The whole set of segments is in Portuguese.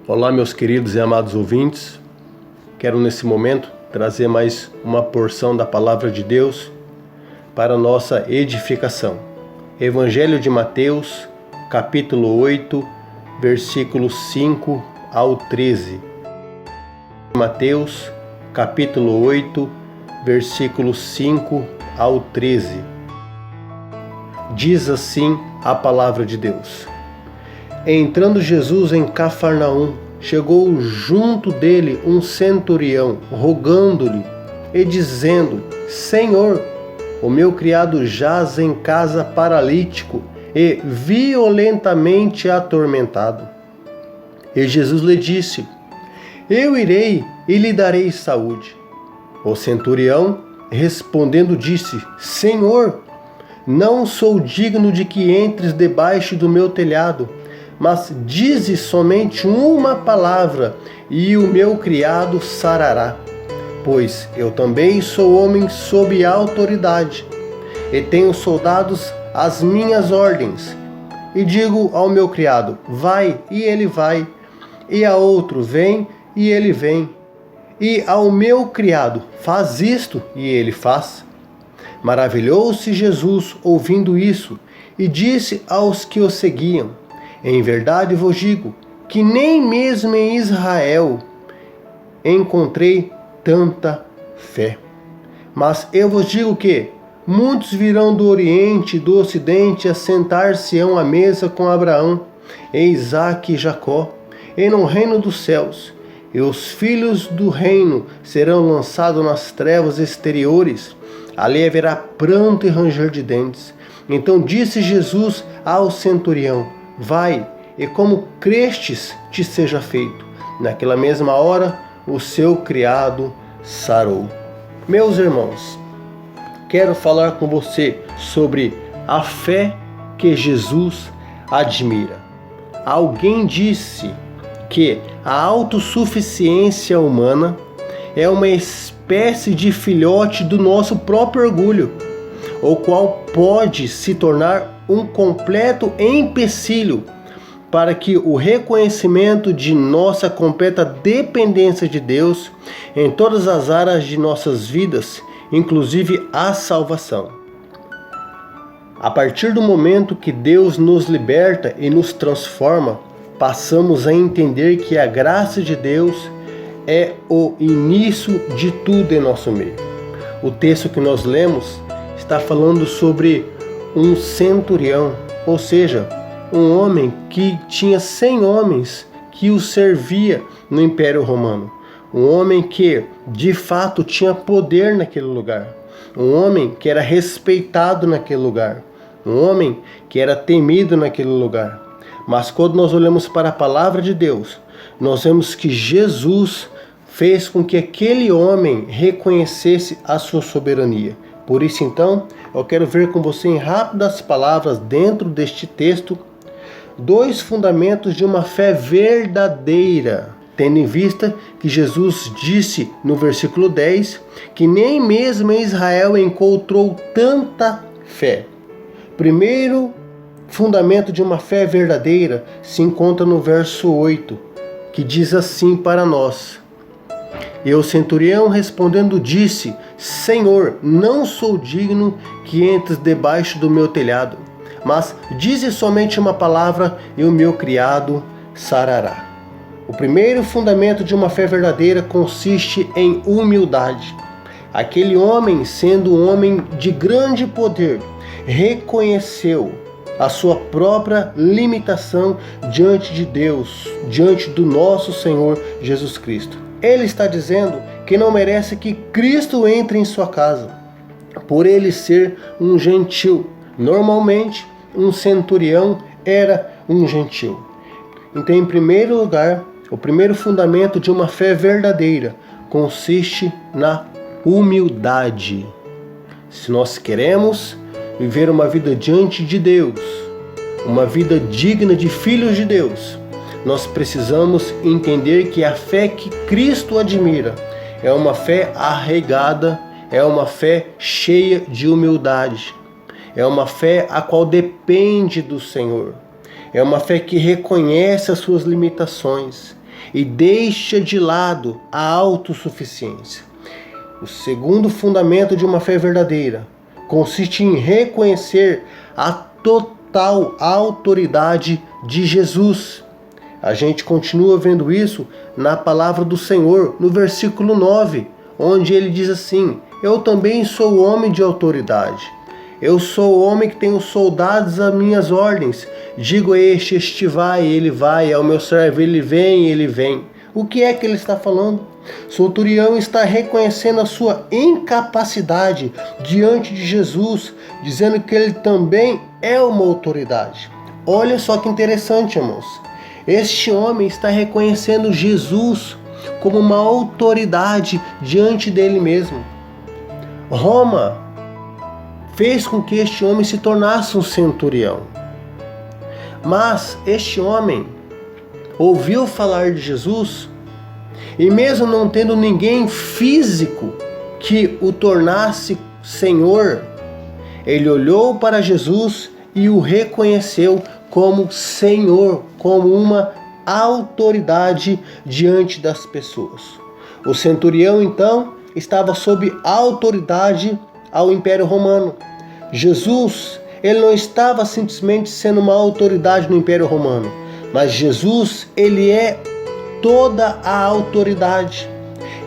Olá, meus queridos e amados ouvintes. Quero nesse momento trazer mais uma porção da Palavra de Deus para nossa edificação. Evangelho de Mateus, capítulo 8, versículos 5 ao 13. Mateus, capítulo 8, versículos 5 ao 13. Diz assim a Palavra de Deus: Entrando Jesus em Cafarnaum, chegou junto dele um centurião, rogando-lhe e dizendo: Senhor, o meu criado jaz em casa paralítico e violentamente atormentado. E Jesus lhe disse: Eu irei e lhe darei saúde. O centurião, respondendo, disse: Senhor, não sou digno de que entres debaixo do meu telhado, mas dize somente uma palavra, e o meu criado sarará. Pois eu também sou homem sob autoridade, e tenho soldados às minhas ordens. E digo ao meu criado: vai, e ele vai, e a outro: vem, e ele vem. E ao meu criado: faz isto, e ele faz. Maravilhou-se Jesus ouvindo isso, e disse aos que o seguiam: Em verdade vos digo que nem mesmo em Israel encontrei tanta fé. Mas eu vos digo que muitos virão do Oriente e do Ocidente a sentar-se-ão à mesa com Abraão, e Isaque e Jacó, e no reino dos céus. E os filhos do reino serão lançados nas trevas exteriores. Ali haverá pranto e ranger de dentes. Então disse Jesus ao centurião: Vai, e como crestes te seja feito. Naquela mesma hora, o seu criado sarou. Meus irmãos, quero falar com você sobre a fé que Jesus admira. Alguém disse que a autossuficiência humana é uma espécie de filhote do nosso próprio orgulho, o qual pode se tornar um completo empecilho para que o reconhecimento de nossa completa dependência de Deus em todas as áreas de nossas vidas, inclusive a salvação. A partir do momento que Deus nos liberta e nos transforma, passamos a entender que a graça de Deus é o início de tudo em nosso meio. O texto que nós lemos está falando sobre um centurião, ou seja, um homem que tinha 100 homens que o servia no Império Romano. Um homem que, de fato, tinha poder naquele lugar. Um homem que era respeitado naquele lugar. Um homem que era temido naquele lugar. Mas quando nós olhamos para a palavra de Deus, nós vemos que Jesus fez com que aquele homem reconhecesse a sua soberania. Por isso, então, eu quero ver com você em rápidas palavras, dentro deste texto, 2 fundamentos de uma fé verdadeira, tendo em vista que Jesus disse no versículo 10 que nem mesmo em Israel encontrou tanta fé. Primeiro fundamento de uma fé verdadeira se encontra no verso 8, que diz assim para nós: E o centurião respondendo disse: Senhor, não sou digno que entres debaixo do meu telhado, mas dize somente uma palavra e o meu criado sarará. O primeiro fundamento de uma fé verdadeira consiste em humildade. Aquele homem, sendo um homem de grande poder, reconheceu a sua própria limitação diante de Deus, diante do nosso Senhor Jesus Cristo. Ele está dizendo que não merece que Cristo entre em sua casa, por ele ser um gentil. Normalmente, um centurião era um gentil. Então, em primeiro lugar, o primeiro fundamento de uma fé verdadeira consiste na humildade. Se nós queremos viver uma vida diante de Deus, uma vida digna de filhos de Deus, nós precisamos entender que a fé que Cristo admira é uma fé arraigada, é uma fé cheia de humildade, é uma fé a qual depende do Senhor, é uma fé que reconhece as suas limitações, e deixa de lado a autossuficiência. O segundo fundamento de uma fé verdadeira consiste em reconhecer a total autoridade de Jesus. A gente continua vendo isso na palavra do Senhor, no versículo 9, onde ele diz assim: eu também sou homem de autoridade. Eu sou homem que tenho soldados às minhas ordens. Digo a este vai, ele vai. Ao meu servo, ele vem. O que é que ele está falando? O centurião está reconhecendo a sua incapacidade diante de Jesus, dizendo que ele também é uma autoridade. Olha só que interessante, irmãos. Este homem está reconhecendo Jesus como uma autoridade diante dele mesmo. Roma fez com que este homem se tornasse um centurião. Mas este homem ouviu falar de Jesus e, mesmo não tendo ninguém físico que o tornasse Senhor, ele olhou para Jesus e o reconheceu como Senhor, como uma autoridade diante das pessoas. O centurião, então, estava sob autoridade ao Império Romano. Jesus, ele não estava simplesmente sendo uma autoridade no Império Romano, mas Jesus, ele é toda a autoridade.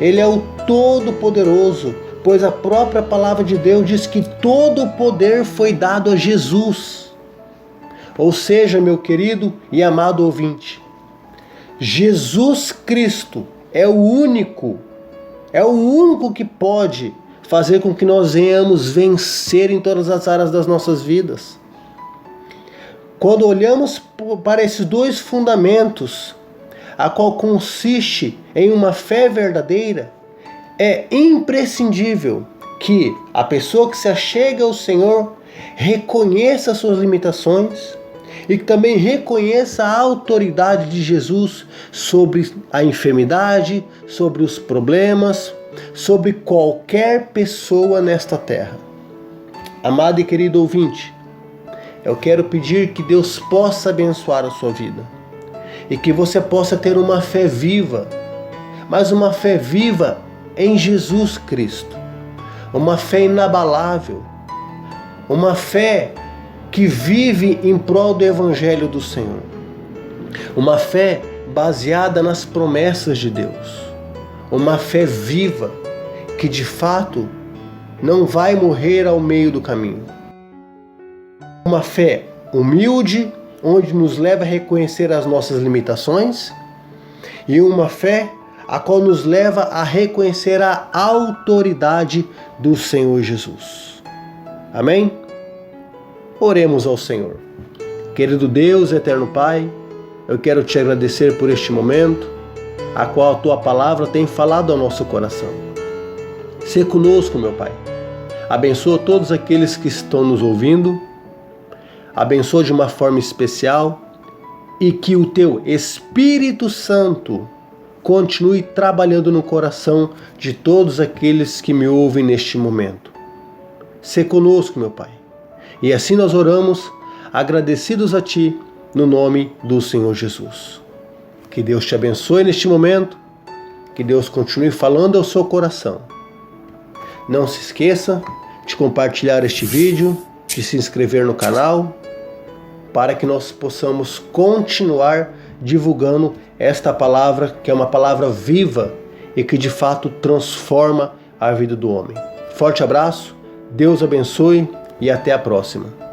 Ele é o Todo-Poderoso, pois a própria palavra de Deus diz que todo o poder foi dado a Jesus. Ou seja, meu querido e amado ouvinte, Jesus Cristo é o único que pode fazer com que nós venhamos vencer em todas as áreas das nossas vidas. Quando olhamos para esses dois fundamentos, a qual consiste em uma fé verdadeira, é imprescindível que a pessoa que se achega ao Senhor reconheça suas limitações e que também reconheça a autoridade de Jesus sobre a enfermidade, sobre os problemas, sobre qualquer pessoa nesta terra. Amado e querido ouvinte, eu quero pedir que Deus possa abençoar a sua vida e que você possa ter uma fé viva, mas uma fé viva em Jesus Cristo, uma fé inabalável, uma fé que vive em prol do Evangelho do Senhor, uma fé baseada nas promessas de Deus, uma fé viva que de fato não vai morrer ao meio do caminho, uma fé humilde, onde nos leva a reconhecer as nossas limitações, e uma fé a qual nos leva a reconhecer a autoridade do Senhor Jesus. Amém? Oremos ao Senhor. Querido Deus, eterno Pai, eu quero te agradecer por este momento, a qual a Tua palavra tem falado ao nosso coração. Sê conosco, meu Pai. Abençoa todos aqueles que estão nos ouvindo, abençoa de uma forma especial e que o Teu Espírito Santo continue trabalhando no coração de todos aqueles que me ouvem neste momento. Sê conosco, meu Pai. E assim nós oramos, agradecidos a Ti, no nome do Senhor Jesus. Que Deus te abençoe neste momento, que Deus continue falando ao seu coração. Não se esqueça de compartilhar este vídeo, de se inscrever no canal, para que nós possamos continuar divulgando esta palavra, que é uma palavra viva e que de fato transforma a vida do homem. Forte abraço, Deus abençoe e até a próxima.